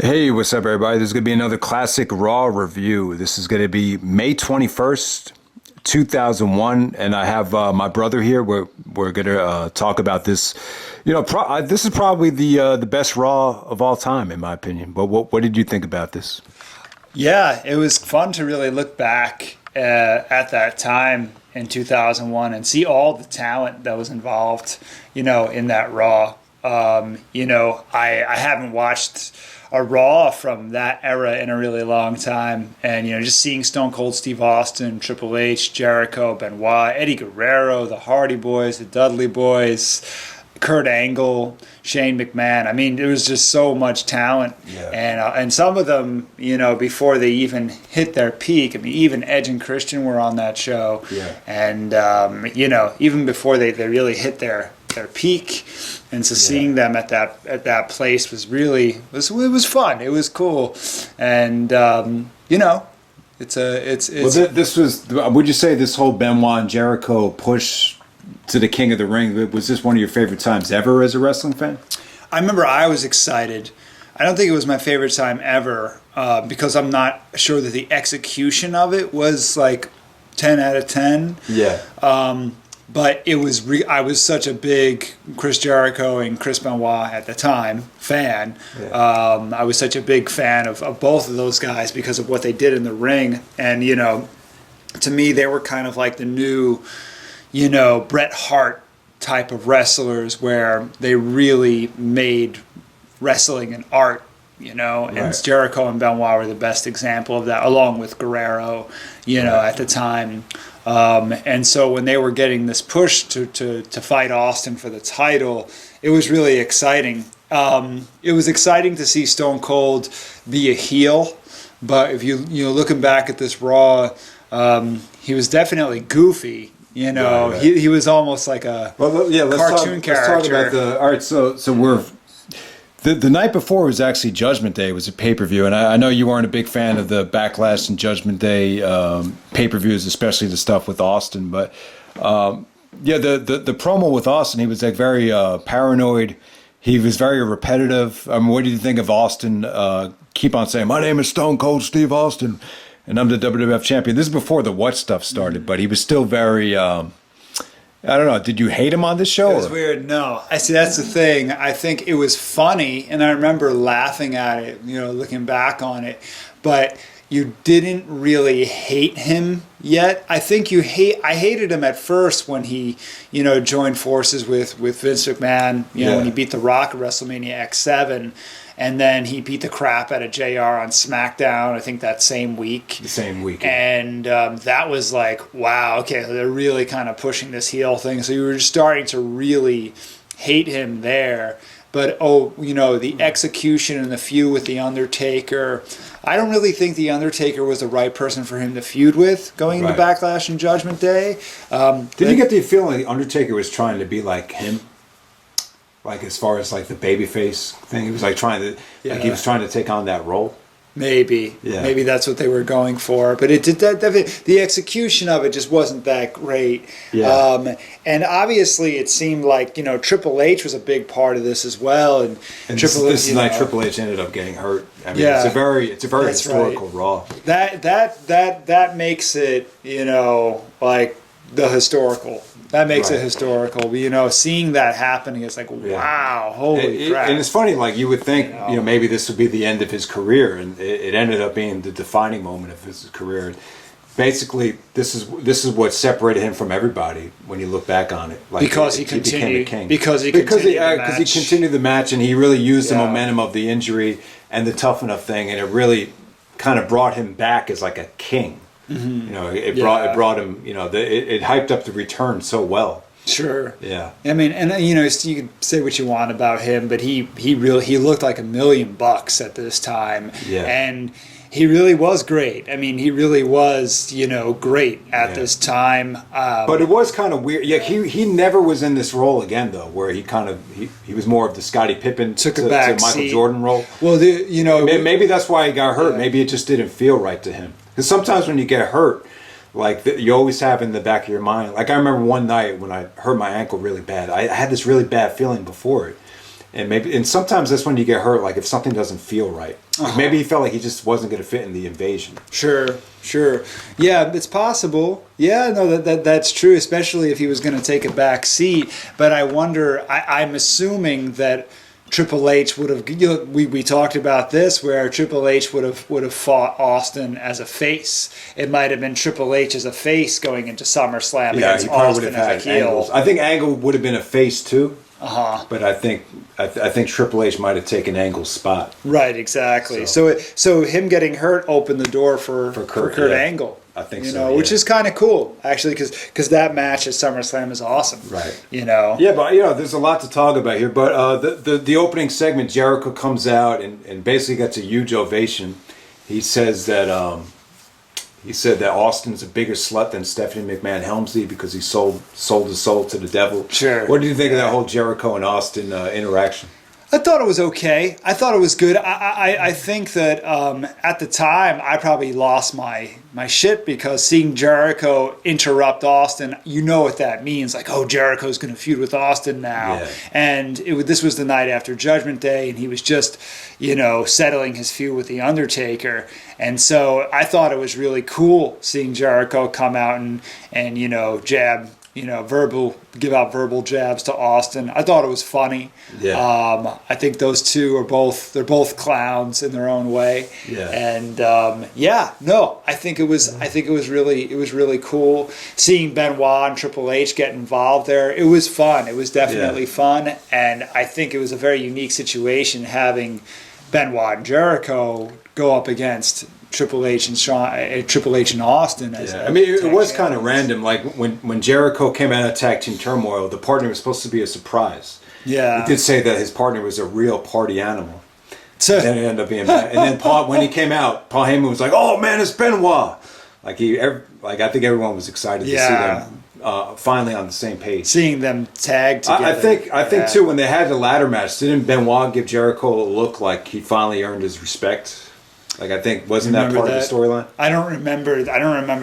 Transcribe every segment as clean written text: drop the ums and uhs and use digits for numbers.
Hey, what's up, everybody? This is going to be another classic Raw review. This is going to be May 21st, 2001, and I have my brother here. We're going to talk about this. You know, this is probably the best Raw of all time, in my opinion. But what did you think about this? Yeah, it was fun to really look back at that time in 2001 and see all the talent that was involved, in that Raw. I haven't watched a Raw from that era in a really long time, and just seeing Stone Cold Steve Austin, Triple H, Jericho, Benoit, Eddie Guerrero, the Hardy Boys, the Dudley Boys, Kurt Angle, Shane McMahon. I mean, there was just so much talent, and some of them, before they even hit their peak. I mean, even Edge and Christian were on that show, and even before they really hit their peak, and so seeing them at that place was really it was fun. It was cool, and This was. Would you say this whole Benoit and Jericho push to the King of the Ring, was this one of your favorite times ever as a wrestling fan? I remember I was excited. I don't think it was my favorite time ever because I'm not sure that the execution of it was like 10 out of 10. Yeah. But it was I was such a big Chris Jericho and Chris Benoit at the time fan. Yeah. I was such a big fan of both of those guys because of what they did in the ring. And, to me, they were kind of like the new, Bret Hart type of wrestlers where they really made wrestling an art, and Jericho and Benoit were the best example of that, along with Guerrero, at the time. And so when they were getting this push to fight Austin for the title, it was really exciting. It was exciting to see Stone Cold be a heel, but if you looking back at this Raw, he was definitely goofy. Right. He was almost like a cartoon character. Let's talk about all right. So we're. The night before was actually Judgment Day. It was a pay-per-view, and I know you weren't a big fan of the Backlash and Judgment Day pay-per-views, especially the stuff with Austin. But the promo with Austin, he was like very paranoid. He was very repetitive. I mean, what did you think of Austin? Keep on saying, "My name is Stone Cold Steve Austin, and I'm the WWF champion." This is before the what stuff started, but he was still very. I don't know. Did you hate him on this show? It was weird. No. I see. That's the thing. I think it was funny, and I remember laughing at it, looking back on it. But you didn't really hate him yet. I think I hated him at first when he, joined forces with Vince McMahon, when he beat The Rock at WrestleMania X7. And then he beat the crap out of JR on SmackDown, I think that same week. The same week. And that was like, wow, okay, they're really kind of pushing this heel thing. So you were just starting to really hate him there. But, the execution and the feud with The Undertaker, I don't really think The Undertaker was the right person for him to feud with going into Backlash and Judgment Day. Did you get the feeling The Undertaker was trying to be like him? Like as far as like the babyface thing, he was like trying to, he was trying to take on that role. Maybe that's what they were going for, but it did that. The execution of it just wasn't that great. Yeah. And obviously, it seemed like Triple H was a big part of this as well. And Triple H ended up getting hurt. I mean, it's a very historical Raw. That makes it like the historical. That makes it historical. Seeing that happening, it's like, wow, holy crap. And it's funny, like you would think, maybe this would be the end of his career, and it ended up being the defining moment of his career. Basically, this is what separated him from everybody when you look back on it. Like because he continued, became the king. Because he continued the match, and he really used the momentum of the injury and the tough enough thing, and it really kind of brought him back as like a king. Mm-hmm. It brought him. It hyped up the return so well. Sure. Yeah. I mean, and you can say what you want about him, but he looked like $1 million at this time. Yeah. And he really was great. I mean, he really was, great at this time. But it was kind of weird. Yeah, he never was in this role again, though, where he was more of the Scottie Pippen to Michael Jordan role. Well, maybe that's why he got hurt. Yeah. Maybe it just didn't feel right to him. Because sometimes when you get hurt, like you always have in the back of your mind. Like I remember one night when I hurt my ankle really bad. I had this really bad feeling before it. and sometimes that's when you get hurt. Like if something doesn't feel right, maybe he felt like he just wasn't going to fit in the invasion. Sure. Yeah, it's possible. Yeah, no, that's true, especially if he was going to take a back seat. But I wonder, I'm assuming that Triple H would have, we talked about this, where Triple H would have fought Austin as a face. It might have been Triple H as a face going into SummerSlam against Austin as a heel. Angles. I think Angle would have been a face too. But I think Triple H might have taken Angle's spot. Right, exactly. So him getting hurt opened the door for Kurt Angle. I think so. Which is kind of cool, actually, because that match at SummerSlam is awesome. Right. Yeah, but there's a lot to talk about here. But the opening segment, Jericho comes out and basically gets a huge ovation. He says that Austin's a bigger slut than Stephanie McMahon Helmsley because he sold his soul to the devil. Sure. What do you think of that whole Jericho and Austin interaction? I thought it was okay. I thought it was good. I think that at the time I probably lost my shit because seeing Jericho interrupt Austin, you know what that means. Like, oh, Jericho's going to feud with Austin now. Yeah. And this was the night after Judgment Day, and he was just, settling his feud with The Undertaker. And so I thought it was really cool seeing Jericho come out and jab, give out verbal jabs to Austin. I thought it was funny. Yeah. I think those two they're both clowns in their own way. Yeah. And I think it was really cool seeing Benoit and Triple H get involved there. It was fun. It was definitely fun, and I think it was a very unique situation having Benoit and Jericho go up against Triple H and Austin. It was kind of random. Like when Jericho came out of Tag Team Turmoil, the partner was supposed to be a surprise. Yeah, he did say that his partner was a real party animal. Then it ended up being bad. And then when he came out, Paul Heyman was like, "Oh man, it's Benoit!" I think everyone was excited to see them finally on the same page. Seeing them tag together. I think too, when they had the ladder match, didn't Benoit give Jericho a look like he finally earned his respect? Like I think wasn't that part of the storyline? I don't remember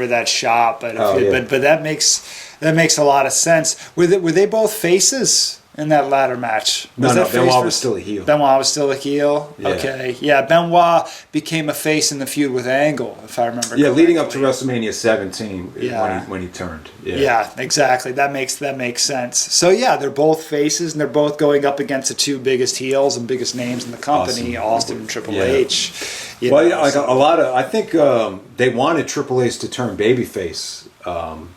that shot, but but that makes a lot of sense. Were they both faces in that ladder match? No, Benoit was still a heel. Benoit was still a heel? Yeah. Okay. Yeah, Benoit became a face in the feud with Angle, if I remember correctly. Yeah, leading up to WrestleMania 17 Yeah. when he turned. Yeah, exactly. That makes sense. So yeah, they're both faces and they're both going up against the two biggest heels and biggest names in the company, Austin and Triple H. I think they wanted Triple H to turn babyface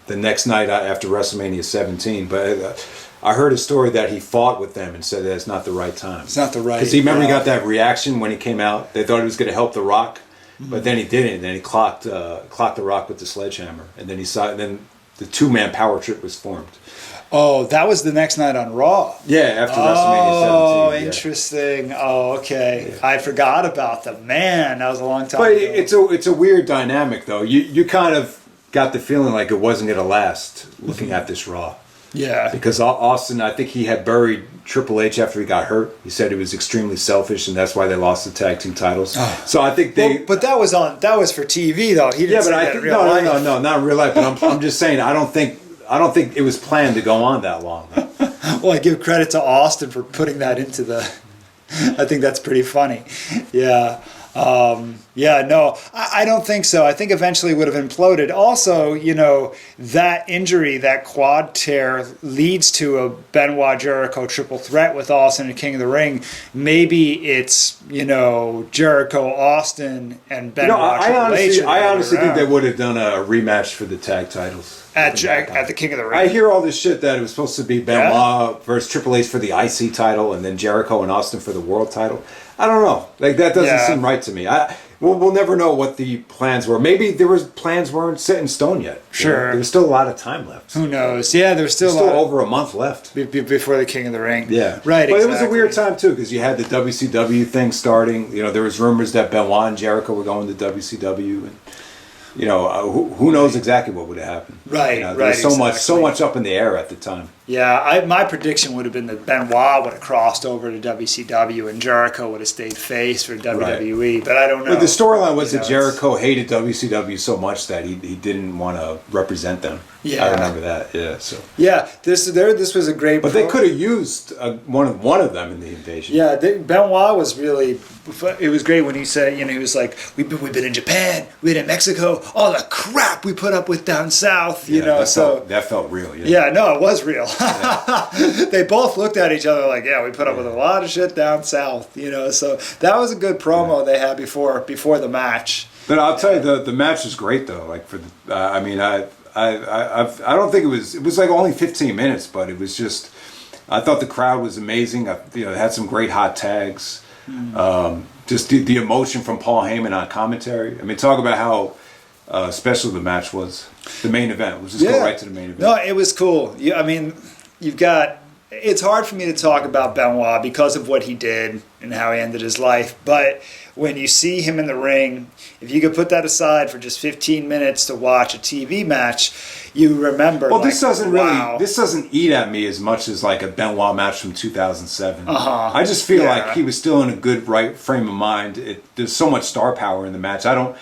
the next night after WrestleMania 17, but I heard a story that he fought with them and said that it's not the right time. It's not the right. Because he got that reaction when he came out. They thought he was going to help The Rock, but then he didn't. And then he clocked The Rock with the sledgehammer, and then then the two-man power trip was formed. Oh, that was the next night on Raw. Yeah, after WrestleMania 17. Oh, interesting. Oh, okay. Yeah. I forgot about them. Man, that was a long time ago. It's a weird dynamic, though. You kind of got the feeling like it wasn't going to last looking at this Raw. Yeah. Because Austin, I think he had buried Triple H after he got hurt. He said he was extremely selfish, and that's why they lost the tag team titles. Oh. So I think but that was for TV, though. He didn't say that in real life. No, not in real life. But I'm just saying, I don't think it was planned to go on that long. Well, I give credit to Austin for putting that into the. I think that's pretty funny. Yeah. I don't think so. I think eventually it would have imploded. Also, that injury, that quad tear, leads to a Benoit Jericho triple threat with Austin and King of the Ring. Maybe it's Jericho, Austin, and Benoit Triple H. I honestly think they would have done a rematch for the tag titles at the King of the Ring. I hear all this shit that it was supposed to be Benoit versus Triple H for the IC title, and then Jericho and Austin for the world title. I don't know. Like that doesn't seem right to me. We'll never know what the plans were. Maybe plans weren't set in stone yet. Sure. There was still a lot of time left. Who knows? Yeah, there's still over a month left before the King of the Ring. Yeah, right. But it was a weird time too because you had the WCW thing starting. There was rumors that Benoit and Jericho were going to WCW, and who knows exactly what would have happened. Right. There was so much up in the air at the time. Yeah, my prediction would have been that Benoit would have crossed over to WCW and Jericho would have stayed face for WWE, but I don't know. But the storyline was You that know, Jericho hated WCW so much that he didn't want to represent them. Yeah. I remember that. Yeah. So. Yeah, this was a great. But they could have used one of them in the invasion. Yeah, Benoit was really. It was great when he said, you know, he was like, we've been in Japan, we've been in Mexico, all the crap we put up with down south, you know. That felt real. Yeah, no, it was real. They both looked at each other like, yeah, we put up with a lot of shit down south, you know. So that was a good promo they had before the match. But I'll tell you, the match was great though. Like for the, I mean, I don't think it was like only 15 minutes, but it was just. I thought the crowd was amazing. They had some great hot tags. Just the emotion from Paul Heyman on commentary. I mean, talk about how special the match was. The main event. Let's just go right to the main event. No, it was cool. I mean, you've got. It's hard for me to talk about Benoit because of what he did and how he ended his life. But when you see him in the ring, if you could put that aside for just 15 minutes to watch a TV match, you remember. Well, like, this doesn't wow. this doesn't eat at me as much as like a Benoit match from 2007. Uh-huh. I just feel Yeah. like he was still in a good right frame of mind. There's so much star power in the match. I don't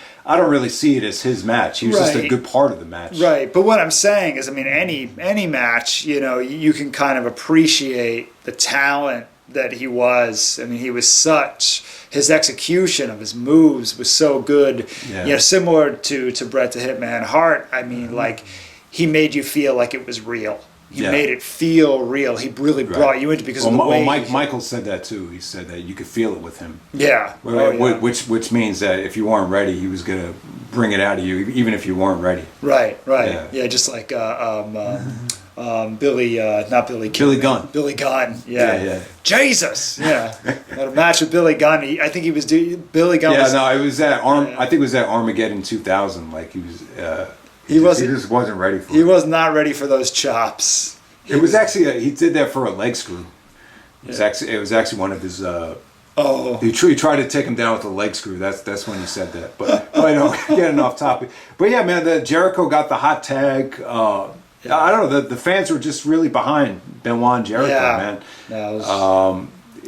really see it as his match. He was just a Right. good part of the match. Right, but what I'm saying is, I mean, any match, you know, you can kind of appreciate the talent that he was. I mean, he was his execution of his moves was so good. Yeah. You know, similar to Bret the Hitman Hart. I mean, like, he made you feel like it was real. He made it feel real. He really brought you into it because of the way. Michael said that too. He said that you could feel it with him. Yeah. Oh, yeah. Which means that if you weren't ready, he was gonna bring it out of you, even if you weren't ready. Right. Yeah. Yeah, just like Billy, not Billy King. Billy Gunn. Billy Gunn. Yeah. Yeah. Jesus. Yeah. Had a match with Billy Gunn. I think he was Billy Gunn. Yeah, no, it was that I think it was that Armageddon 2000. Like he was. He just wasn't ready for it. He was not ready for those chops. It was actually he did that for a leg screw. It was actually one of his. He tried to take him down with a leg screw. That's when he said that. But I know getting off topic. But yeah, man, the Jericho got the hot tag. I don't know. The fans were just really behind Benoit and Jericho, man. Yeah, it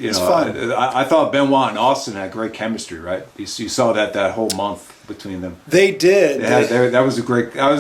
was fun. I thought Benoit and Austin had great chemistry, right? You saw that whole month between them. They did. That was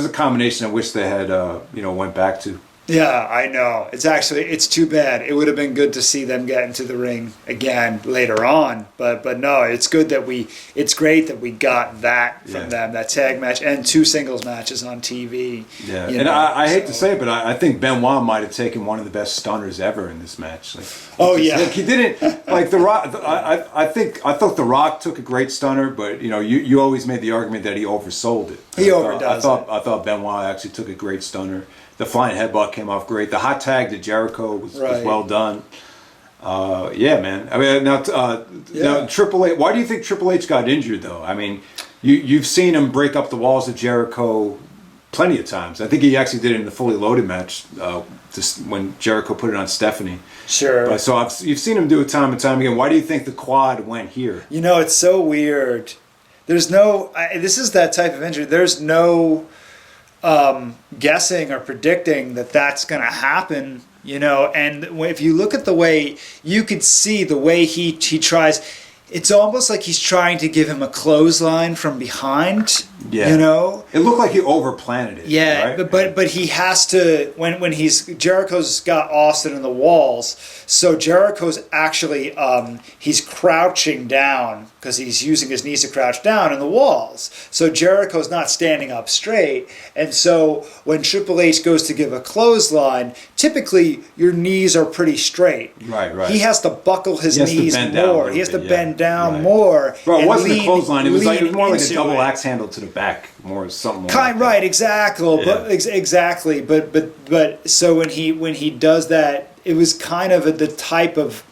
a combination I wish they had went back to. Yeah, I know. It's too bad. It would have been good to see them get into the ring again later on. But no, it's great that we got that from them, that tag match and 2 singles matches on TV. Yeah, and I hate to say it, but I think Benoit might have taken one of the best stunners ever in this match. Like he didn't like The Rock. I thought The Rock took a great stunner, but you always made the argument that he oversold it. He overdoes it. I thought Benoit actually took a great stunner. The flying headbutt came off great. The hot tag to Jericho was well done. Yeah, man. I mean, now Triple H. Why do you think Triple H got injured though? I mean, you've seen him break up the walls of Jericho plenty of times. I think he actually did it in the Fully Loaded match when Jericho put it on Stephanie. Sure. But you've seen him do it time and time again. Why do you think the quad went here? It's so weird. There's no. This is that type of injury. There's no guessing or predicting that's going to happen. And if you look at the way, you could see the way he tries. It's almost like he's trying to give him a clothesline from behind. Yeah. It looked like he overplanned it. Yeah, right? but he has to when Jericho's got Austin in the walls, so Jericho's actually he's crouching down because he's using his knees to crouch down in the walls. So Jericho's not standing up straight, and so when Triple H goes to give a clothesline, typically your knees are pretty straight. Right. He has to buckle his knees more. He has to bend down more. Bro, it wasn't a clothesline. It was more like a double it. axe handle to the back, more something like that. Right, exactly. But exactly. But so when he does that, it was kind of the type of,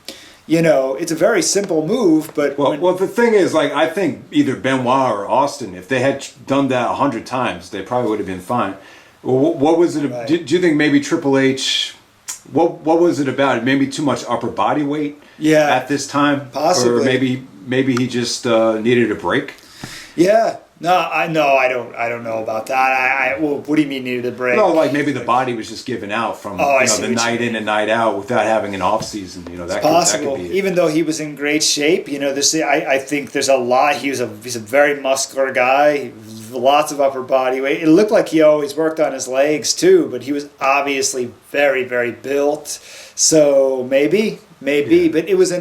it's a very simple move. But well, the thing is, like, I think either Benoit or Austin, if they had done that 100 times, they probably would have been fine. Well, what was it? Right. Do you think maybe Triple H? What was it about? Maybe too much upper body weight. Yeah. At this time, possibly. Or maybe he just needed a break. Yeah. No, I don't know about that. Well, what do you mean needed a break? No, like maybe the body was just giving out from the night in and night out without having an off season. That possible. That could be even though he was in great shape, I think there's a lot. He's a very muscular guy, lots of upper body weight. It looked like he always worked on his legs too, but he was obviously very, very built. So maybe, Yeah. but it was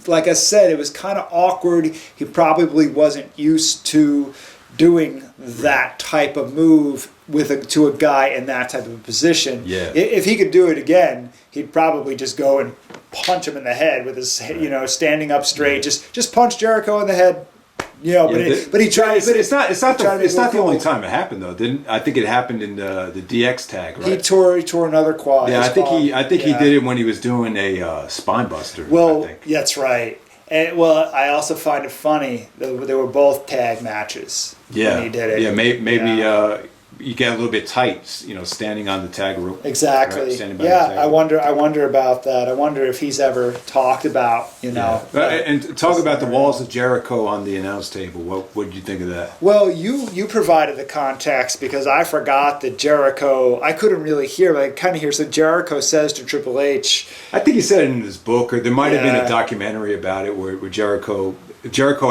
like I said, it was kind of awkward. He probably wasn't used to doing that type of move to a guy in that type of a position. Yeah. If he could do it again, he'd probably just go and punch him in the head with his, standing up straight. Yeah. Just punch Jericho in the head. But he tried. It's not the only time it happened though. I think it happened in the DX tag, right? He tore another quad. Yeah, I think he did it when he was doing a spine buster. Well, I think. that's right. And I also find it funny that they were both tag matches. Yeah, when he did it. Yeah, maybe you get a little bit tight, standing on the tag rope. Exactly. Right? Standing by Yeah, the tag I wonder about that. I wonder if he's ever talked about, Yeah. And talk about the walls of Jericho on the announce table. What did you think of that? Well, you provided the context because I forgot that Jericho. I couldn't really hear, but I kind of hear. So Jericho says to Triple H, I think he said it in his book, or there might have been Yeah. a documentary about it where Jericho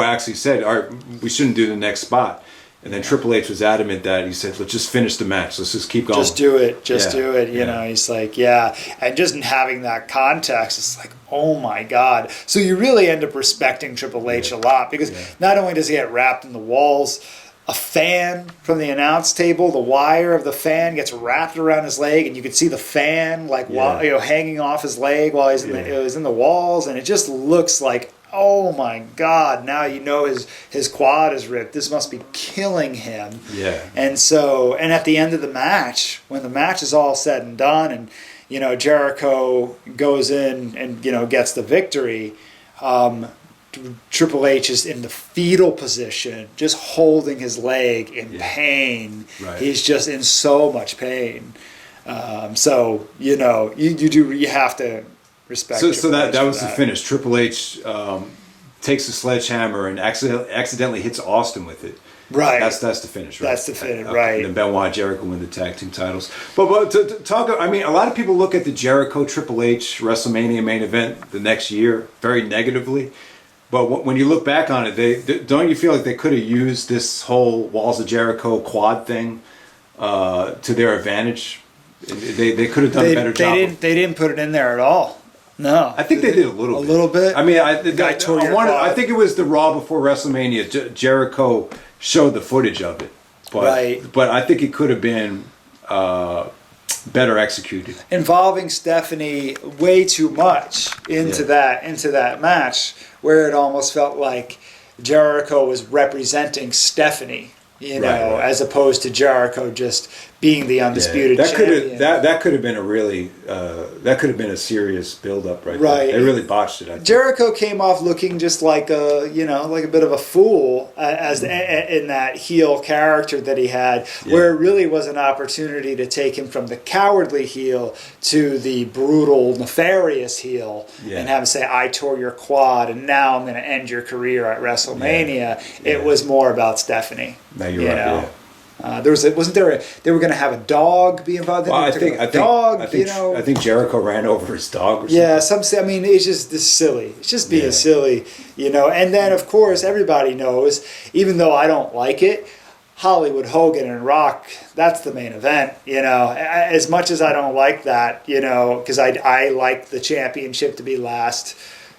actually said, "All right, we shouldn't do the next spot." And then Triple H was adamant that he said, "Let's just finish the match. Let's just keep going. Just do it. Yeah. Do it." Yeah. He's like, yeah. And just having that context, it's like, oh my God. So you really end up respecting Triple H a lot because not only does he get wrapped in the walls, a fan from the announce table, the wire of the fan gets wrapped around his leg, and you can see the fan while hanging off his leg while he's in the walls, and it just looks like, oh my God, now his quad is ripped. This must be killing him. Yeah. And at the end of the match, when the match is all said and done and, Jericho goes in and, gets the victory, Triple H is in the fetal position, just holding his leg in pain. Right. He's just in so much pain. You have to respect. So that Triple H was for the finish. Triple H takes a sledgehammer and accidentally hits Austin with it. Right. That's the finish, right? That's the finish, right. And then Benoit and Jericho win the tag team titles. But to talk, a lot of people look at the Jericho Triple H WrestleMania main event the next year very negatively. But when you look back on it, don't you feel like they could have used this whole Walls of Jericho quad thing to their advantage? They could have done a better job. They didn't put it in there at all. No, I think they did a little bit. A little bit. I mean, I quad. think it was the Raw before WrestleMania. Jericho showed the footage of it, but I think it could have been better executed. Involving Stephanie way too much into that match, where it almost felt like Jericho was representing Stephanie, Right. as opposed to Jericho just being the undisputed champion. That could have been that could have been a serious build-up right Right. there. They really botched it. I think. Jericho came off looking just like a bit of a fool in that heel character that he had, where it really was an opportunity to take him from the cowardly heel to the brutal, nefarious heel, and have him say, "I tore your quad, and now I'm going to end your career at WrestleMania." It was more about Stephanie. No, you're right. Yeah. They were going to have a dog be involved. Well, I think Jericho ran over his dog or something. Yeah, it's just this silly. It's just being silly, And then, of course, everybody knows, even though I don't like it, Hollywood Hogan and Rock, that's the main event, As much as I don't like that, because I like the championship to be last,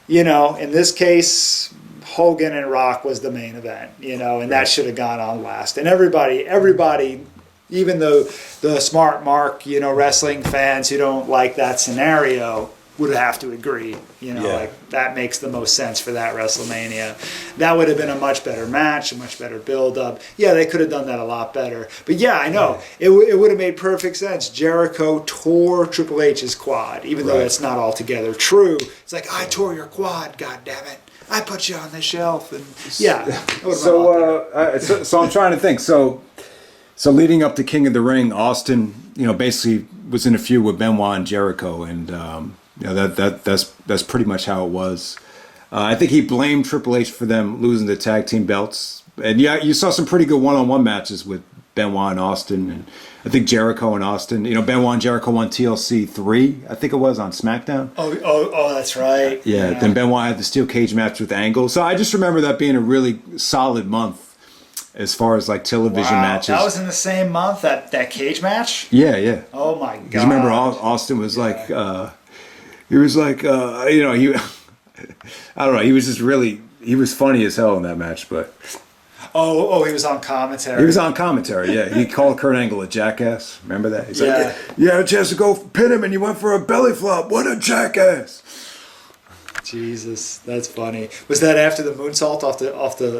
in this case, Hogan and Rock was the main event, and that should have gone on last. And everybody, even though the smart mark, wrestling fans who don't like that scenario would have to agree, like that makes the most sense for that WrestleMania. That would have been a much better match, a much better build-up. Yeah, they could have done that a lot better. But yeah, I know, it would have made perfect sense. Jericho tore Triple H's quad, even though that's not altogether true. It's like, I tore your quad, goddammit. I put you on the shelf, and so I'm trying to think. So leading up to King of the Ring, Austin, basically was in a feud with Benoit and Jericho, and that's pretty much how it was. I think he blamed Triple H for them losing the tag team belts. And yeah, you saw some pretty good one-on-one matches with Benoit and Austin, and I think Jericho and Austin. Benoit and Jericho won TLC 3, I think it was, on SmackDown. Oh, that's right. Yeah, then Benoit had the steel cage match with Angle. So I just remember that being a really solid month as far as like television matches. That was in the same month, that cage match? Yeah. Oh my God. Because remember, Austin was like, he was like, he, I don't know, he was just really, he was funny as hell in that match, but. Oh, he was on commentary. He was on commentary, yeah. He called Kurt Angle a jackass. Remember that? He's like, you had a chance to go pin him and you went for a belly flop. What a jackass. Jesus, that's funny. Was that after the moonsault off the top of the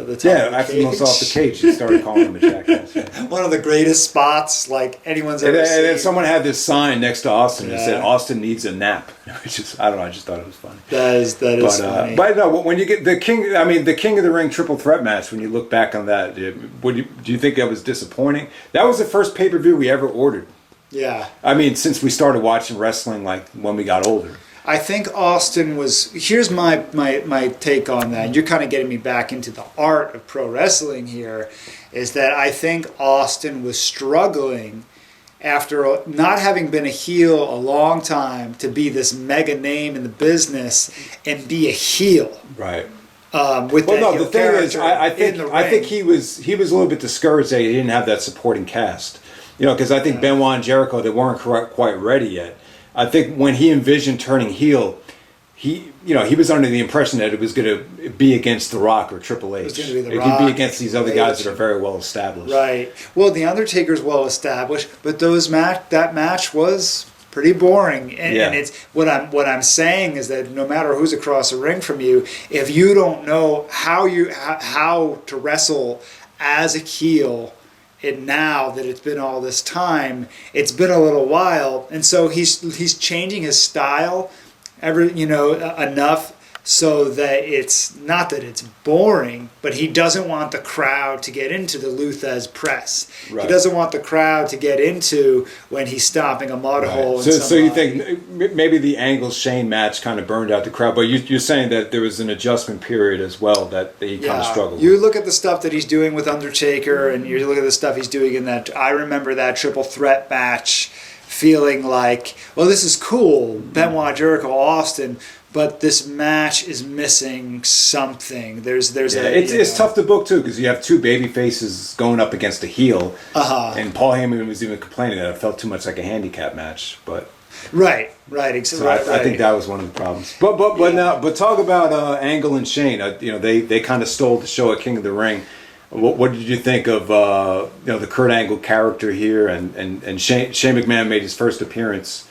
after the moonsault off the cage, he started calling him a jackass. Yeah. One of the greatest spots like anyone's ever seen. And then someone had this sign next to Austin that said, Austin needs a nap. Which is, I don't know, I just thought it was funny. That is funny. But no, when you get the King of the Ring triple threat match, when you look back on that, do you think that was disappointing? That was the first pay-per-view we ever ordered. Yeah. I mean, since we started watching wrestling, like when we got older. I think Austin was. Here's my take on that. You're kind of getting me back into the art of pro wrestling here. Is that I think Austin was struggling after not having been a heel a long time to be this mega name in the business and be a heel. Right. The thing is, I think he was a little bit discouraged that he didn't have that supporting cast. Because I think Benoit and Jericho, they weren't quite ready yet. I think when he envisioned turning heel, he was under the impression that it was going to be against The Rock or Triple H. It was going to be The It Rock, could be against these other guys that are very well established. Right. Well, The Undertaker's well established, but that match was pretty boring. And it's what I'm saying is that no matter who's across the ring from you, if you don't know how to wrestle as a heel. And now that it's been all this time, it's been a little while, and so he's changing his style, enough so that it's not that it's boring, but he doesn't want the crowd to get into the Lou Thesz press. Right. He doesn't want the crowd to get into when he's stomping a mud hole. So you think maybe the Angle Shane match kind of burned out the crowd, but you're saying that there was an adjustment period as well that he kind of struggled with. You look at the stuff that he's doing with Undertaker, and you look at the stuff he's doing in that. I remember that triple threat match, feeling like, well, this is cool, Benoit, Jericho, Austin. But this match is missing something. It's tough to book too because you have two baby faces going up against a heel, and Paul Heyman was even complaining that it felt too much like a handicap match. But right, exactly. So I think that was one of the problems. But talk about Angle and Shane. They kind of stole the show at King of the Ring. What did you think of the Kurt Angle character here? And Shane McMahon made his first appearance.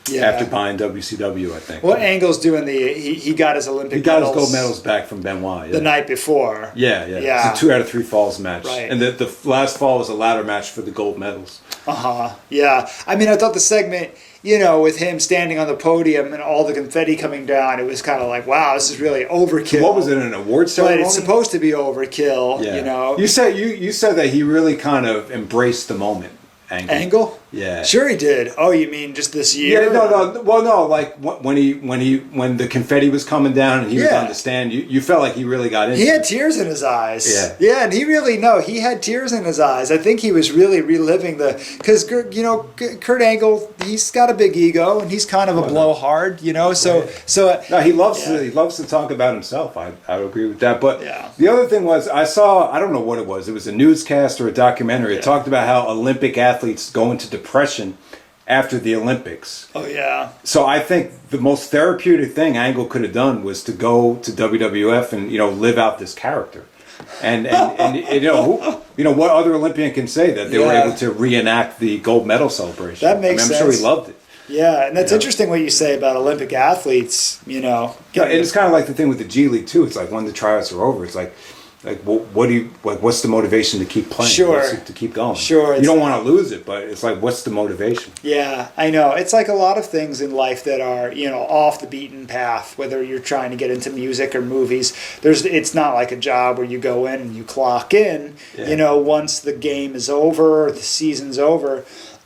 After buying WCW, I think. Well, Angle's doing he got his Olympic medals. He got his gold medals back from Benoit. The night before. Yeah. It's a 2 out of 3 falls match. Right. And the last fall was a ladder match for the gold medals. Yeah. I mean, I thought the segment, with him standing on the podium and all the confetti coming down, it was kind of like, wow, this is really overkill. So what was it, an award ceremony? But it's supposed to be overkill, You said that he really kind of embraced the moment. Angle? Yeah. Sure he did. Oh, you mean just this year? Yeah, no. Well, no, like when the confetti was coming down and he was on the stand, you felt like he really got into it. He had tears in his eyes. Yeah, and he had tears in his eyes. I think he was really reliving because Kurt Angle, he's got a big ego and he's kind of a blowhard, No, he loves to talk about himself. I would agree with that. But the other thing was I don't know what it was. It was a newscast or a documentary. It talked about how Olympic athletes go into depression after the Olympics. Oh yeah. So I think the most therapeutic thing Angle could have done was to go to WWF and live out this character. And what other Olympian can say that they were able to reenact the gold medal celebration? That makes sense. I'm sure he loved it. Yeah, and that's interesting what you say about Olympic athletes. And it's kind of like the thing with the G League too. It's like when the tryouts are over, it's like what's the motivation to keep playing? Sure. To keep going. Sure. You don't want to lose it, but it's like, what's the motivation? Yeah, I know. It's like a lot of things in life that are, off the beaten path, whether you're trying to get into music or movies. It's not like a job where you go in and you clock in. Yeah. Once the game is over, the season's over,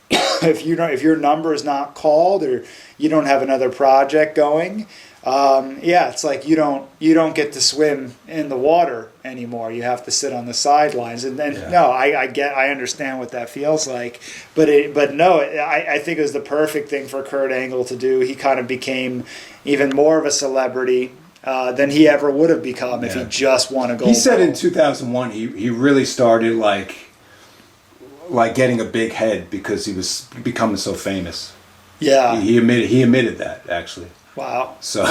if your number is not called or you don't have another project going, It's like you don't get to swim in the water anymore. You have to sit on the sidelines. And then I understand what that feels like. But no, I think it was the perfect thing for Kurt Angle to do. He kind of became even more of a celebrity than he ever would have become if he just won a gold. He said medal. in 2001 he really started like getting a big head because he was becoming so famous. Yeah, he admitted that actually. Wow. So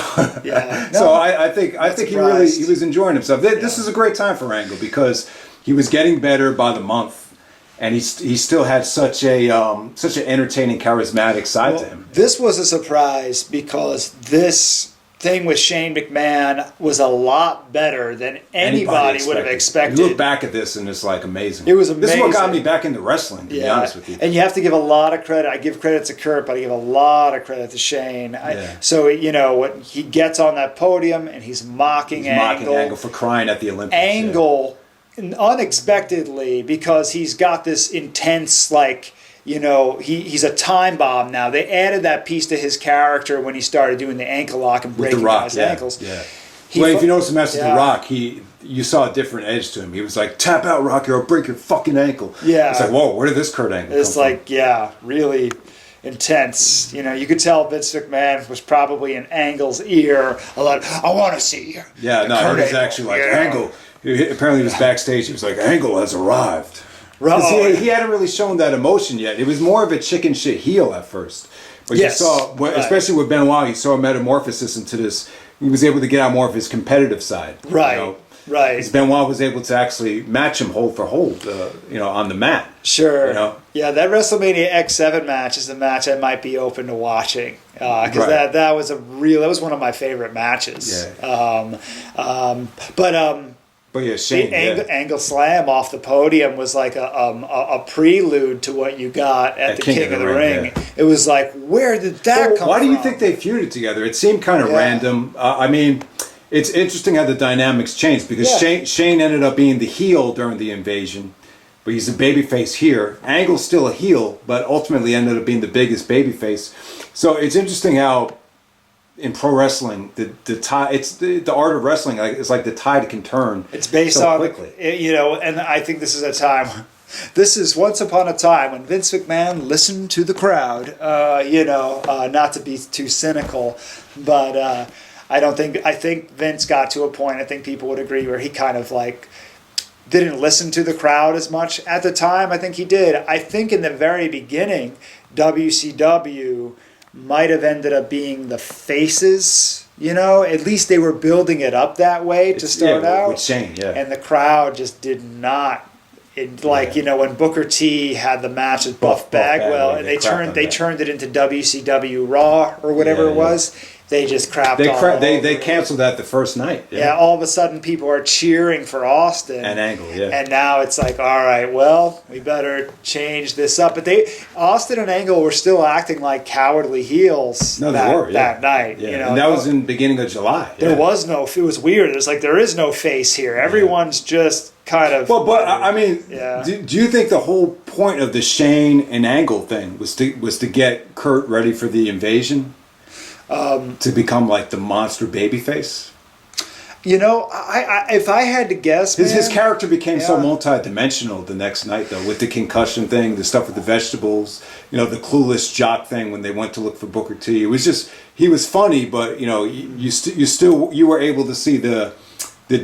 yeah. So I think he was enjoying himself. This is a great time for Angle because he was getting better by the month, and he still had such an entertaining, charismatic side to him. This was a surprise because this thing with Shane McMahon was a lot better than anybody would have expected. You look back at this and it's like amazing. It was amazing. This is what got me back into wrestling, to be honest with you. And you have to give a lot of credit. I give credit to Kurt, but I give a lot of credit to Shane. So, when he gets on that podium and he's mocking Angle for crying at the Olympics. Angle, unexpectedly, because he's got this intense, he's a time bomb now. They added that piece to his character when he started doing the ankle lock and breaking guys' ankles. Yeah. If you notice the match with The Rock, you saw a different edge to him. He was like, tap out, Rocky, or I'll break your fucking ankle. Yeah. It's like, whoa, where did this Kurt Angle come from? Really intense. You could tell Vince McMahon was probably in Angle's ear a lot. I want to see you. Yeah, no, he was actually like, Angle. Apparently he was backstage. He was like, Angle has arrived. Because he hadn't really shown that emotion yet. It was more of a chicken shit heel at first. But you saw, especially with Benoit, you saw a metamorphosis into this. He was able to get out more of his competitive side. Right. Because Benoit was able to actually match him hold for hold, on the mat. Sure. Yeah, that WrestleMania X7 match is a match I might be open to watching. Because that was one of my favorite matches. Yeah. But yeah, Shane. The Angle Slam off the podium was like a prelude to what you got at the King of the Ring. Yeah. It was like, where did that come from? Why do you think they feuded together? It seemed kind of random. It's interesting how the dynamics changed because Shane ended up being the heel during the invasion, but he's a babyface here. Angle's still a heel, but ultimately ended up being the biggest babyface. So it's interesting how in pro wrestling, the art of wrestling, it's like the tide can turn. It's based so on quickly, and I think this is a time. This is once upon a time when Vince McMahon listened to the crowd. Not to be too cynical, but I think Vince got to a point. I think people would agree where he kind of didn't listen to the crowd as much at the time. I think he did. I think in the very beginning, WCW might have ended up being the faces, at least they were building it up that way to start out. With Shane, and the crowd just did not, when Booker T had the match with Buff Bagwell, and they turned it into WCW Raw or whatever it was. They just crapped They canceled that the first night. Yeah, all of a sudden people are cheering for Austin. And Angle, And now it's like, all right, well, we better change this up. But Austin and Angle were still acting like cowardly heels that night. Yeah. And that was in the beginning of July. There was it was weird. It was like, there is no face here. Everyone's just kind of... Well, but do you think the whole point of the Shane and Angle thing was to get Kurt ready for the invasion? To become like the monster babyface? If I had to guess, his character became so multi-dimensional the next night, though, with the concussion thing, the stuff with the vegetables, the clueless jock thing when they went to look for Booker T. It was just, he was funny, but you were able to see the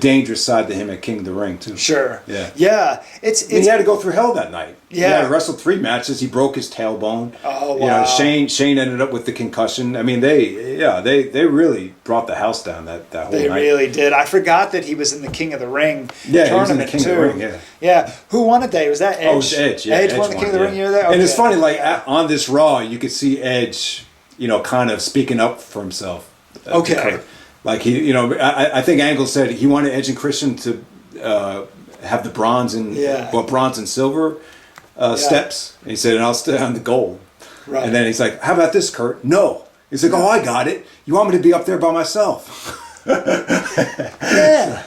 dangerous side to him at King of the Ring too. Sure. Yeah. Yeah. He had to go through hell that night. Yeah. He had to wrestle 3 matches. He broke his tailbone. Oh wow. Shane ended up with the concussion. I mean, they really brought the house down that whole night. They really did. I forgot that he was in the King of the Ring tournament he was in the King too. Of the Ring, yeah. Yeah. Who won it day? Was that Edge? Oh, it was Edge. Yeah, Edge won the King of the Ring. You were there. Okay. And it's funny, on this Raw, you could see Edge, kind of speaking up for himself. Okay. Like I think Angle said he wanted Edge and Christian to have the bronze and silver steps. And he said, and I'll stay on the gold. Right. And then he's like, how about this, Kurt? No. He's like, I got it. You want me to be up there by myself? Yeah.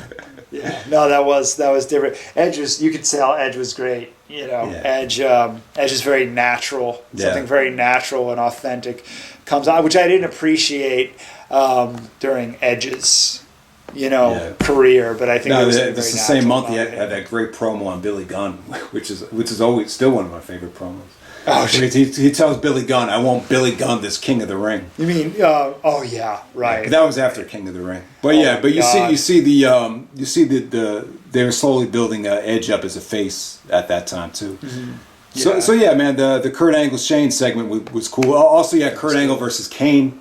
Yeah. No, that was different. You could tell Edge was great. Edge is very natural. Something very natural and authentic comes out, which I didn't appreciate. during Edge's, career. But I think No, it was it's the same month he moment. had that great promo on Billy Gunn, which is always still one of my favorite promos. Oh, he tells Billy Gunn, "I want Billy Gunn this King of the Ring." You mean? Oh yeah, right. That was after King of the Ring. But Oh, but you God. see the they were slowly building Edge up as a face at that time too. Mm-hmm. So yeah, man, the Kurt Angle Shane segment was cool. Also, you had Kurt Angle versus Kane,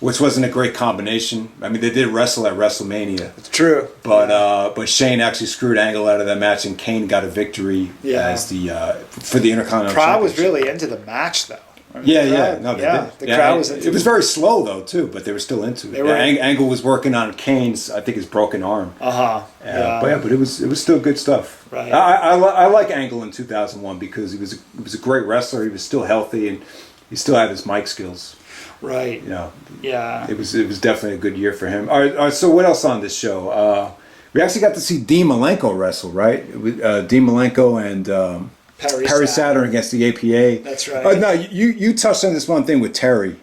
which wasn't a great combination. I mean, they did wrestle at WrestleMania. It's true. But Shane actually screwed Angle out of that match, and Kane got a victory as the for the Intercontinental Crowd was Championship. really into the match, though. I mean, Yeah, the yeah, crowd- no, they yeah, did. the Yeah, crowd was into it was very slow though too, but they were still into it. They were- Angle was working on Kane's, I think, his broken arm. But it was still good stuff. Right. I like Angle in 2001 because he was a great wrestler. He was still healthy and he still had his mic skills. Right. Yeah. It was definitely a good year for him. All right, so what else on this show? We actually got to see Dean Malenko wrestle, right? Dean Malenko and Perry Saturn against the APA. That's right. No, you touched on this one thing with Terry.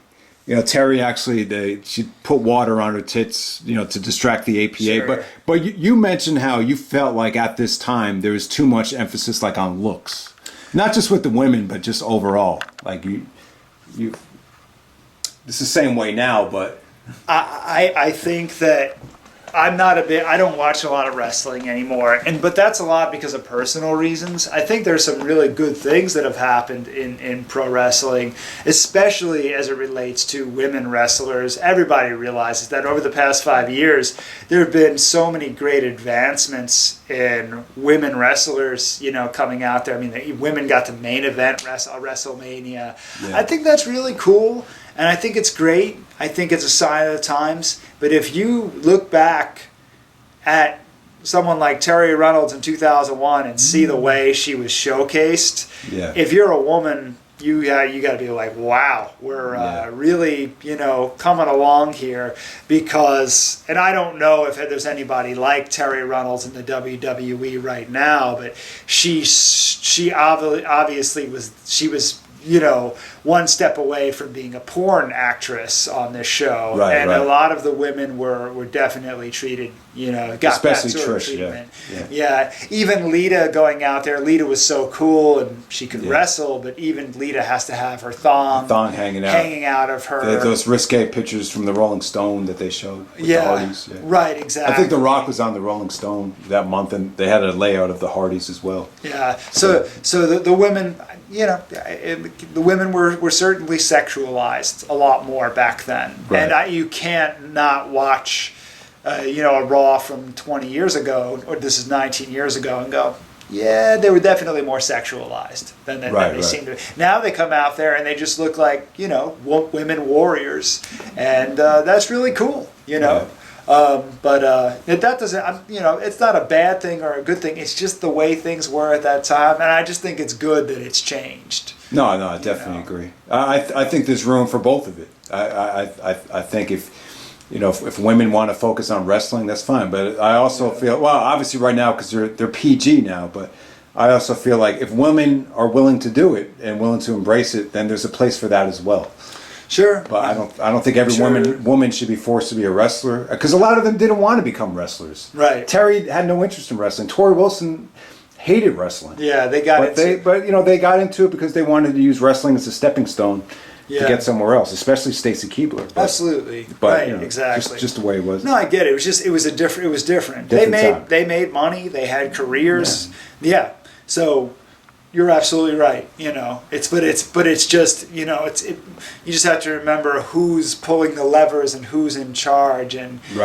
Terry actually she put water on her tits, to distract the APA. Sure. But you mentioned how you felt like at this time there was too much emphasis like on looks, not just with the women, but just overall. Like you. It's the same way now, but I think that I don't watch a lot of wrestling anymore, but that's a lot because of personal reasons. I think there's some really good things that have happened in pro wrestling, especially as it relates to women wrestlers. Everybody realizes that over the past 5 years, there have been so many great advancements in women wrestlers, coming out there. I mean, the women got to main event WrestleMania. Yeah. I think that's really cool. And I think it's great. I think it's a sign of the times. But if you look back at someone like Terry Reynolds in 2001 and see the way she was showcased, if you're a woman, you got to be like, wow, we're really, coming along here. Because, and I don't know if there's anybody like Terry Reynolds in the WWE right now, but she obviously was one step away from being a porn actress on this show. Right, and right. a lot of the women were definitely treated, got Especially that sort of Trish, treatment. yeah. Even Lita going out there, Lita was so cool and she could wrestle, but even Lita has to have her thong hanging out of her. Those risque pictures from the Rolling Stone that they showed with the Hardys. Yeah. Right, exactly. I think The Rock was on the Rolling Stone that month, and they had a layout of the Hardys as well. Yeah. So the women, the women were certainly sexualized a lot more back then, Right. and you can't not watch, a Raw from 20 years ago, or this is 19 years ago, and go, yeah, they were definitely more sexualized than they seem to be. Now they come out there and they just look like, women warriors, and that's really cool, Right. But that doesn't, it's not a bad thing or a good thing. It's just the way things were at that time, and I just think it's good that it's changed. No, I definitely agree. I think there's room for both of it. I think if women want to focus on wrestling, that's fine. But I also feel, well, obviously right now because they're PG now, but I also feel like if women are willing to do it and willing to embrace it, then there's a place for that as well. Sure. But I don't think every woman should be forced to be a wrestler, because a lot of them didn't want to become wrestlers. Right. Terry had no interest in wrestling. Tori Wilson hated wrestling. Yeah, they got they got into it because they wanted to use wrestling as a stepping stone to get somewhere else, especially Stacy Keibler. Absolutely. But, right, exactly. Just the way it was. No, I get it. It was different. Time. They made money, they had careers. Yeah. So you're absolutely right. It's just, you just have to remember who's pulling the levers and who's in charge, and you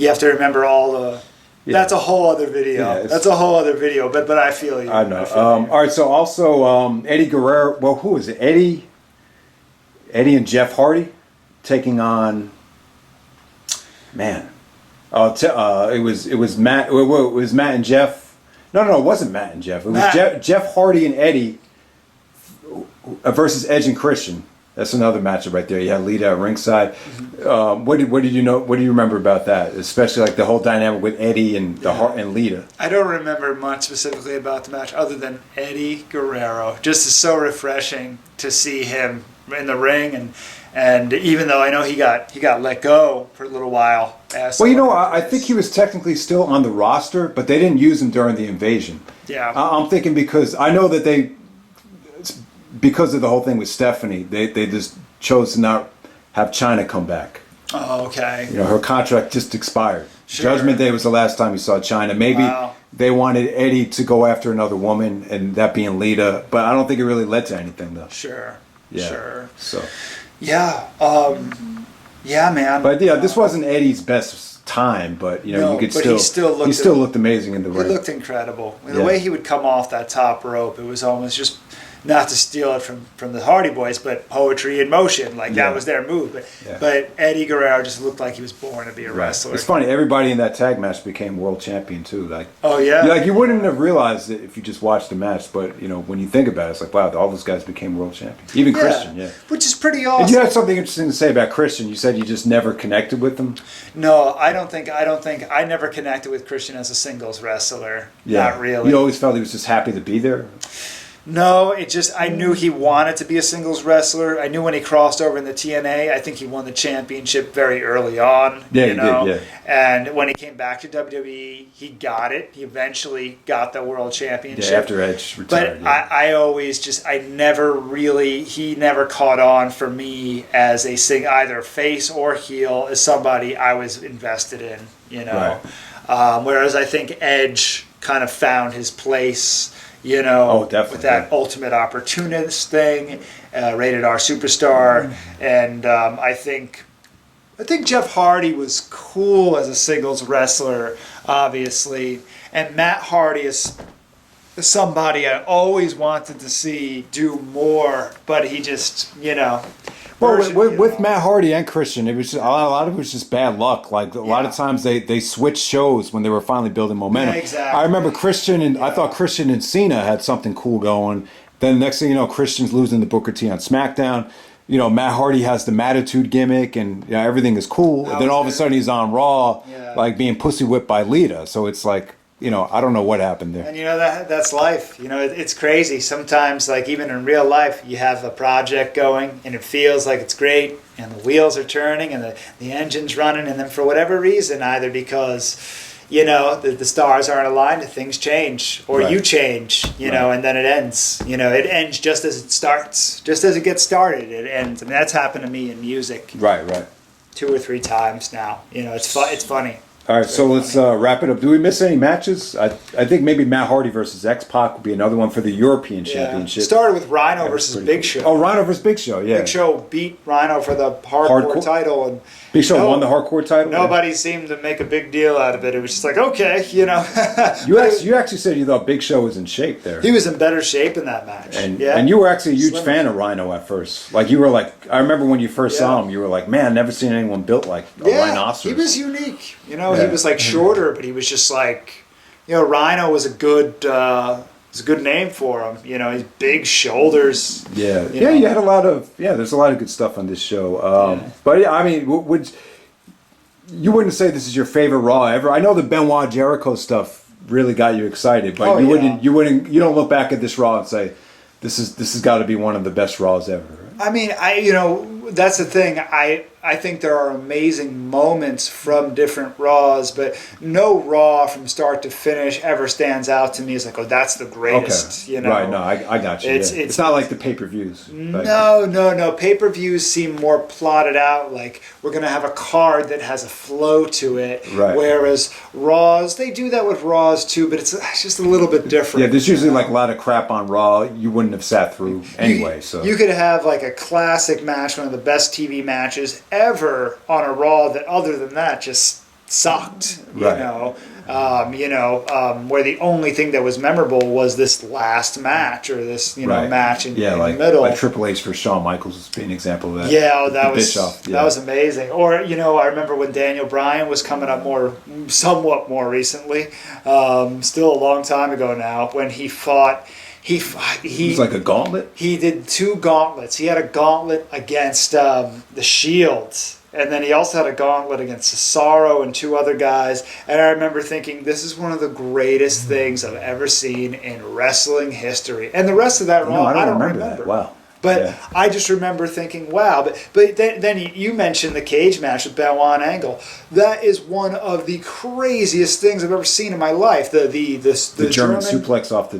have to remember all the. Yeah. That's a whole other video. But I feel you. I know. All right. So also Eddie Guerrero. Well, who is it? Eddie and Jeff Hardy taking on. Man, it was Matt. It was Matt and Jeff. No, it wasn't Matt and Jeff. It was Jeff Hardy and Eddie versus Edge and Christian. That's another matchup right there. You had Lita at ringside. Mm-hmm. What did you know? What do you remember about that? Especially like the whole dynamic with Eddie and and Lita. I don't remember much specifically about the match other than Eddie Guerrero. Just is so refreshing to see him in the ring, And even though I know he got let go for a little while. Well, you know, I think he was technically still on the roster, but they didn't use him during the invasion. Yeah. I'm thinking because I know that because of the whole thing with Stephanie, they just chose to not have Chyna come back. Oh, okay. You know, her contract just expired. Sure. Judgment Day was the last time you saw Chyna. Maybe Wow. they wanted Eddie to go after another woman, and that being Lita, but I don't think it really led to anything, though. Sure. Yeah. Sure. So. Yeah. Yeah, man. But yeah, this wasn't Eddie's best time, but you know, No, you could but still he still looked amazing in the He ring. looked incredible. The Yeah. way he would come off that top rope, it was almost just, not to steal it from the Hardy Boys, but poetry in motion. Like Yeah. that was their move. Yeah. But Eddie Guerrero just looked like he was born to be a wrestler. It's funny, everybody in that tag match became world champion too. Like, Oh yeah. like you wouldn't have realized it if you just watched the match, but you know, when you think about it, it's like, wow, all those guys became world champions. Even Christian, yeah. Which is pretty awesome. And you had something interesting to say about Christian. You said you just never connected with him. No, I don't think I never connected with Christian as a singles wrestler. Not really. You always felt he was just happy to be there. No, it just, I knew he wanted to be a singles wrestler. I knew when he crossed over in the TNA, I think he won the championship very early on. Yeah, you he know? did, And when he came back to WWE, he got it. He eventually got the world championship. Yeah, after Edge retired. But I always just, he never caught on for me as either face or heel, as somebody I was invested in, you know. Right. Whereas I think Edge kind of found his place, you know, Oh, definitely, with that ultimate opportunist thing, rated R superstar, and I think Jeff Hardy was cool as a singles wrestler, obviously, and Matt Hardy is somebody I always wanted to see do more, but he just, you know. Well, with Matt Hardy and Christian, it was just, a lot of it was just bad luck. Like a lot of times they switched shows when they were finally building momentum. Yeah, exactly. I remember Christian and I thought Christian and Cena had something cool going. Then next thing you know, Christian's losing to Booker T on SmackDown. You know, Matt Hardy has the Mattitude gimmick, and you know, everything is cool. And then all of a sudden he's on Raw, like being pussy whipped by Lita. So it's like, you know, I don't know what happened there. And you know, that's life. You know, it's crazy. Sometimes, like even in real life, you have a project going and it feels like it's great and the wheels are turning and the engine's running, and then for whatever reason, either because, you know, the stars aren't aligned, things change, or you change, you know, and then it ends. You know, it ends just as it starts. Just as it gets started, it ends. I mean, that's happened to me in music Right. 2 or 3 times now. You know, it's funny. All right, so let's wrap it up. Do we miss any matches? I think maybe Matt Hardy versus X-Pac would be another one for the European Championship. Started with Rhyno versus Big Show. Oh, Rhyno versus Big Show, yeah. Big Show beat Rhyno for the hardcore title, and Big Show won the hardcore title? Nobody seemed to make a big deal out of it. It was just like, okay, you know. You actually said you thought Big Show was in shape there. He was in better shape in that match. And you were actually a huge fan of Rhyno at first. Like, you were like, I remember when you first saw him, you were like, man, never seen anyone built like a rhinoceros. He was unique. You know, he was like shorter, but he was just like, you know, Rhyno was a good name for him. You know, his big shoulders. Yeah, you had a lot of there's a lot of good stuff on this show. But yeah, I mean, you wouldn't say this is your favorite Raw ever? I know the Benoit Jericho stuff really got you excited, but you don't look back at this Raw and say this has got to be one of the best Raws ever. Right? I mean, that's the thing. I think there are amazing moments from different Raws, but no Raw from start to finish ever stands out to me as like, oh, that's the greatest. Okay. You know, right? No, I got you. It's not like the pay-per-views. No. Pay-per-views seem more plotted out. Like we're gonna have a card that has a flow to it. Right. Whereas Raws, they do that with Raws too, but it's just a little bit different. Yeah, there's usually like a lot of crap on Raw you wouldn't have sat through anyway. So you could have like a classic match, one of the best TV matches ever on a Raw that other than that just sucked. Right. Where the only thing that was memorable was this last match or this match in the middle. Like Triple H for Shawn Michaels would be an example of that. Yeah, that was amazing. Or I remember when Daniel Bryan was coming up somewhat more recently, still a long time ago now, when he fought. He was like a gauntlet? He did 2 gauntlets. He had a gauntlet against the Shield, and then he also had a gauntlet against Cesaro and 2 other guys. And I remember thinking, this is one of the greatest things I've ever seen in wrestling history. And the rest of that Raw, I don't remember. That. Wow. But Yeah. I just remember thinking, wow. But then you mentioned the cage match with Benoit and Angle. That is one of the craziest things I've ever seen in my life. The German suplex off the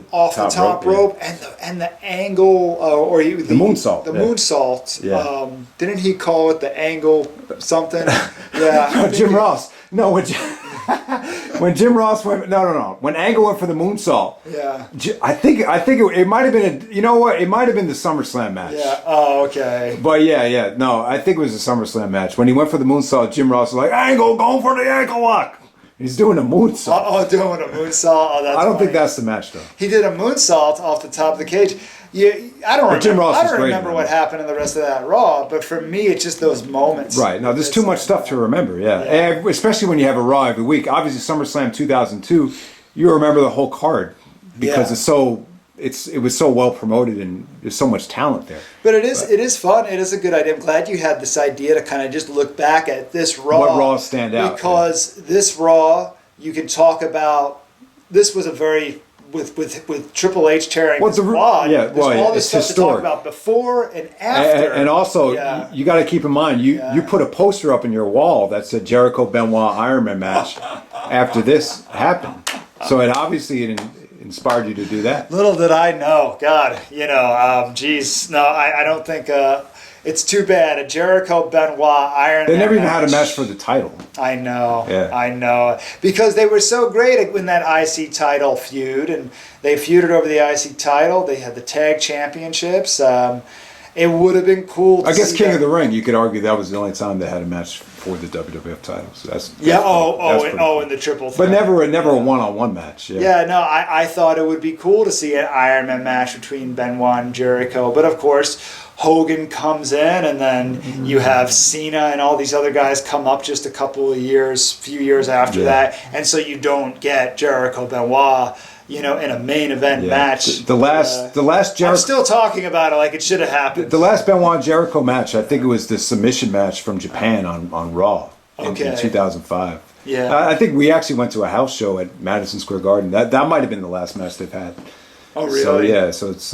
top rope and the angle or the moonsault. The moonsault. Yeah. Didn't he call it the angle something? Yeah. Jim Ross. No, when Jim Ross went, no. When Angle went for the moonsault, Yeah. I think it might have been you know what? It might have been the SummerSlam match. Yeah. Oh, okay. But yeah. No, I think it was a SummerSlam match. When he went for the moonsault, Jim Ross was like, Angle, going for the ankle lock. He's doing a moonsault. Doing a moonsault. Oh, that's I don't funny. think that's the match, though. He did a moonsault off the top of the cage. Yeah, I don't remember. Jim Ross I was don't great, remember man. what happened in the rest of that Raw, but for me, it's just those moments. Right. No, there's too much stuff to remember, yeah. Yeah. And especially when you have a Raw every week. Obviously, SummerSlam 2002, you remember the whole card because Yeah. it was so well promoted and there's so much talent there. But it is fun. It is a good idea. I'm glad you had this idea to kind of just look back at this Raw. What Raws stand out, Because this Raw, you can talk about. This was a very with Triple H tearing his quad. Yeah, there's all this it's stuff historic. to talk about before and after. And also, Yeah. you got to keep in mind, you put a poster up in your wall that said Jericho Benoit Iron Man match after this happened. So it inspired you to do that. Little did I know, God, geez, no, I don't think. It's too bad. A Jericho Benoit Iron Man. They never even had a match for the title. I know. Yeah. I know. Because they were so great at when that IC title feud, and they feuded over the IC title. They had the tag championships. It would have been cool to I guess see King that. of the Ring, you could argue that was the only time they had a match for the WWF title. So that's Yeah, that's pretty cool. and the triple But threat. never a one-on-one match. Yeah, no, I thought it would be cool to see an Iron Man match between Benoit and Jericho. But of course, Hogan comes in, and then you have Cena and all these other guys come up just a few years after that. And so you don't get Jericho Benoit, in a main event match. The last Jericho. I'm still talking about it like it should have happened. The last Benoit Jericho match, I think it was the submission match from Japan on Raw in Okay. 2005. Yeah. I think we actually went to a house show at Madison Square Garden. That might have been the last match they've had. Oh, really? So it's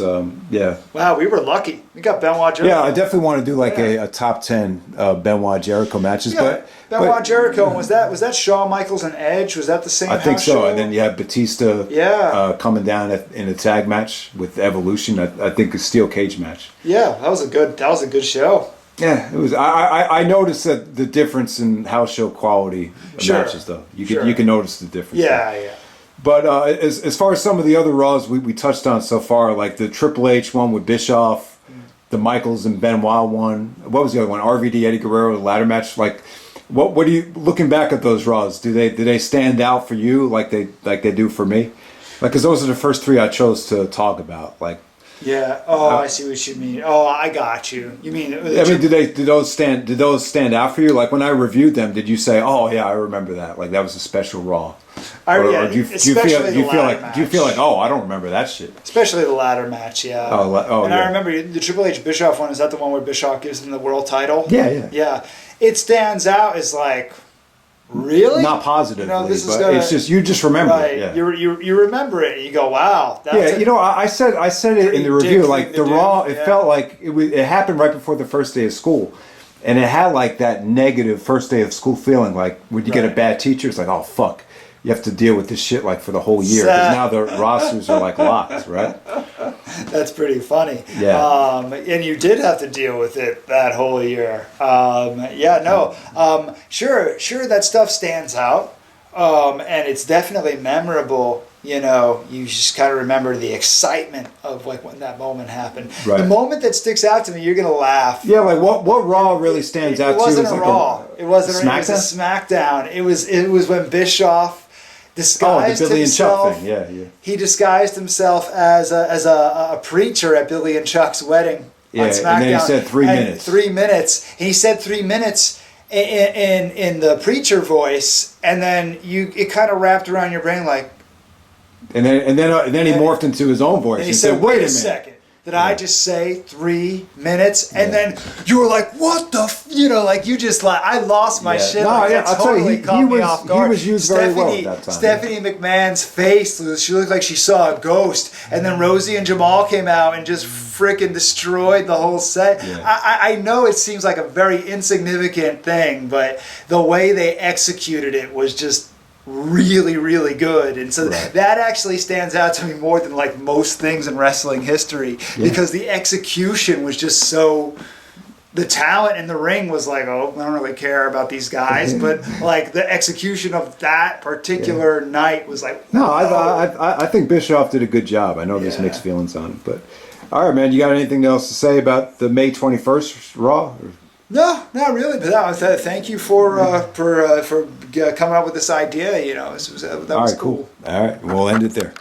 yeah. Wow, we were lucky. We got Benoit Jericho. Yeah, I definitely want to do like a top 10 Benoit Jericho matches, Yeah, Benoit Jericho. And was that Shawn Michaels and Edge? Was that the same? I think house so. show? And then you have Batista coming down in a tag match with Evolution. I think a steel cage match. Yeah, that was a good show. Yeah, it was. I noticed that the difference in house show quality of matches, though. You can notice the difference. Yeah. But as far as some of the other Raws we touched on so far, like the Triple H one with Bischoff, the Michaels and Benoit one. What was the other one? RVD Eddie Guerrero, the ladder match. Like, what do you looking back at those Raws? Do they stand out for you like they do for me? Like, because those are the first three I chose to talk about. Like. Yeah. Oh, I see what you mean. Oh, I got you. You mean? Did those stand out for you? Like when I reviewed them, did you say, "Oh yeah, I remember that. Like that was a special Raw"? Or do you feel like, "Oh, I don't remember that shit"? Especially the ladder match, yeah. I remember the Triple H Bischoff one. Is that the one where Bischoff gives him the world title? Yeah. It stands out as like. Really? Not positively, but it's just you just remember it. Yeah. You remember it. And you go, wow. I said it in the review. Like the Raw, it felt like it happened right before the first day of school, and it had like that negative first day of school feeling. Like when you get a bad teacher, it's like, oh fuck, you have to deal with this shit like for the whole year because now the rosters are like locked, right? That's pretty funny. Yeah. And you did have to deal with it that whole year. Sure, that stuff stands out. And it's definitely memorable. You just kind of remember the excitement of like when that moment happened. Right. The moment that sticks out to me, you're going to laugh. Yeah, like what Raw really stands out to you? It wasn't a Raw. It wasn't SmackDown? It was a SmackDown. It was when Bischoff disguised the Billy himself. and Chuck thing. Yeah. He disguised himself as a preacher at Billy and Chuck's wedding on SmackDown. And then he said 3 minutes. 3 minutes. And he said 3 minutes in the preacher voice, and then it kind of wrapped around your brain like. And then he morphed into his own voice. And he said, "Wait a minute." second. that I just say 3 minutes, and then you were like, "What the?" You know, like you just like I lost my shit. No, like, yeah, that I'll tell you, totally caught me off guard. he was used very well at that time. Stephanie McMahon's face, she looked like she saw a ghost, and then Rosie and Jamal came out and just freaking destroyed the whole set. Yeah. I know it seems like a very insignificant thing, but the way they executed it was just really, really good. And so that actually stands out to me more than like most things in wrestling history, because the execution was just so, the talent in the ring was like, oh, I don't really care about these guys, but like the execution of that particular night was like, no, I think Bischoff did a good job. I know there's mixed feelings on it, but all right, man, you got anything else to say about the May 21st Raw? No, not really. But thank you for coming up with this idea. You know, that was All right, cool. All right, we'll end it there.